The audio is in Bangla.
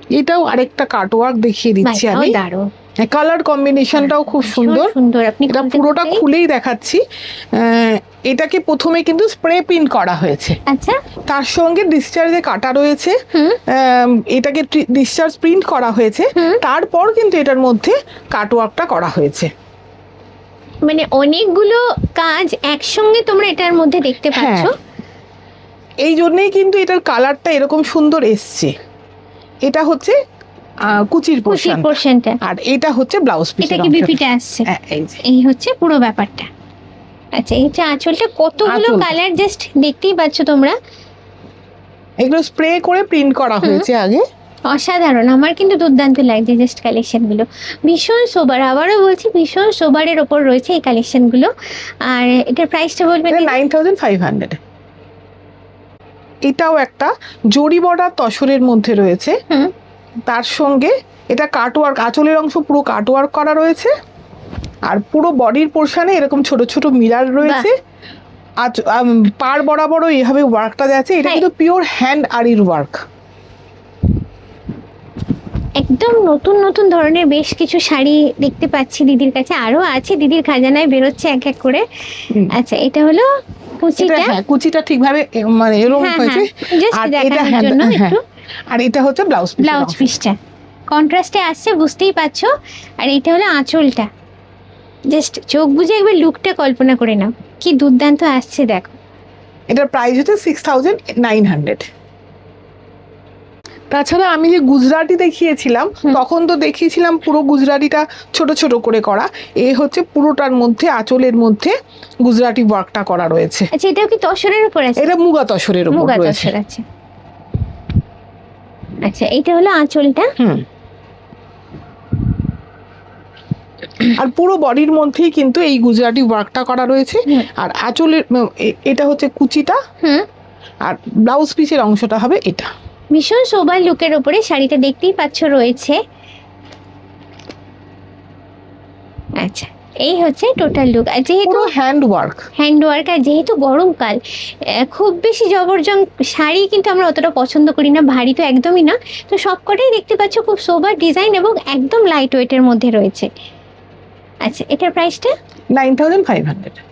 এটাও আরেকটা কাটওয়ার্ক দেখিয়ে দিচ্ছি বাহ, আমি। দারুণ। কালার কম্বিনেশনটাও খুব ভীষণ সুন্দর। সুন্দর। আপনি এটা খুলতে পুরোটা খুলতেই- খুলেই দেখাচ্ছি। এটাকে প্রথমে কিন্তু স্প্রে প্রিন্ট করা হয়েছে, আচ্ছা, তার সঙ্গে ডিসচার্জে কাটা রয়েছে। হুম এটাকে ডিসচার্জ প্রিন্ট করা হয়েছে, হুম। তারপর কিন্তু এটার মধ্যে কাটওয়ার্কটা করা হয়েছে। মানে অনেকগুলো কাজ একসঙ্গে তোমরা এটার মধ্যে দেখতে পাচ্ছ। এই জন্যই কিন্তু এটার কালারটা এরকম সুন্দর এসছে। এটা হচ্ছে কুচির পোর্শনটা, আর এটা হচ্ছে ব্লাউজ পিস। এটা কি বিপিটা আসছে? এই হচ্ছে পুরো ব্যাপারটা। আচ্ছা, এই যে আঁচলটা, কতগুলো কালার জাস্ট দেখতেই পাচ্ছ তোমরা। এগুলো স্প্রে করে প্রিন্ট করা হয়েছে আগে। অসাধারণ, আমার কিন্তু দুর্দান্ত লাগছে জাস্ট কালেকশনগুলো। ভীষণ সোবার, আবারও বলছি ভীষণ সোবারের ওপর রয়েছে এই কালেকশনগুলো। আর এটার প্রাইসটা বলবেন? 9500। এটাও একটা জরি বর্ডার তসরের মধ্যে রয়েছে, তার সঙ্গে এটা কাটওয়ার্ক, আঁচলের অংশ পুরো কাটওয়ার্ক করা রয়েছে, আর পুরো বডির পোর্শনে এরকম ছোট ছোট মিরার রয়েছে। পার বরাবরও এইভাবে ওয়ার্কটা যাচ্ছে। এটা কিন্তু পিওর হ্যান্ড আরির ওয়ার্ক। একদম নতুন নতুন ধরনের বেশ কিছু শাড়ি দেখতে পাচ্ছি দিদির কাছে, আরো আছে দিদির খাজানায় বেরোচ্ছে এক এক করে। আচ্ছা, এটা হলো কুচিটা। হ্যাঁ, কুচিটা ঠিকভাবে মানে এরকম হয়েছে। আর এটা জন্য একটু, আর এটা হচ্ছে ব্লাউজ পিসটা কন্ট্রাস্টে আসছে, বুঝতেই পারছো। আর এটা হলো আঁচলটা। জাস্ট চোখ বুজে একবার লুকটা কল্পনা করে নাও, কি দুর্দান্ত আসছে দেখো। এটার প্রাইস হচ্ছে 6900। তাছাড়া আমি যে গুজরাটি দেখিয়েছিলাম, তখন তো দেখিয়েছিলাম পুরো গুজরাটিটা ছোট ছোট করে করা। হচ্ছে পুরোটার মধ্যে আঁচলের মধ্যে গুজরাটি ওয়ার্কটা করা রয়েছে। আচ্ছা, এটাও কি তসরের উপর আছে? এটা মুগা তসরের উপর রয়েছে। আছে। আচ্ছা, এটা হলো আঁচলটা। আর পুরো বডির মধ্যেই কিন্তু এই গুজরাটি ওয়ার্কটা করা রয়েছে। আর আঁচলের এটা হচ্ছে কুচিটা, আর ব্লাউজ পিসের অংশটা হবে এটা। ভীষণ সোবার লুকের উপরে শাড়িটা দেখতেই পাচ্ছ রয়েছে। আচ্ছা, এই হচ্ছে টোটাল লুক। আর যেহেতু হ্যান্ড ওয়ার্ক, আর যেহেতু গরমকাল, খুব বেশি জবরজং শাড়ি কিন্তু আমরা অতটা পছন্দ করি না, ভারী তো একদমই না। তো সবকটাই দেখতে পাচ্ছ খুব সোবার ডিজাইন এবং একদম লাইট ওয়েটের মধ্যে রয়েছে। আচ্ছা, এটার প্রাইসটা 9500।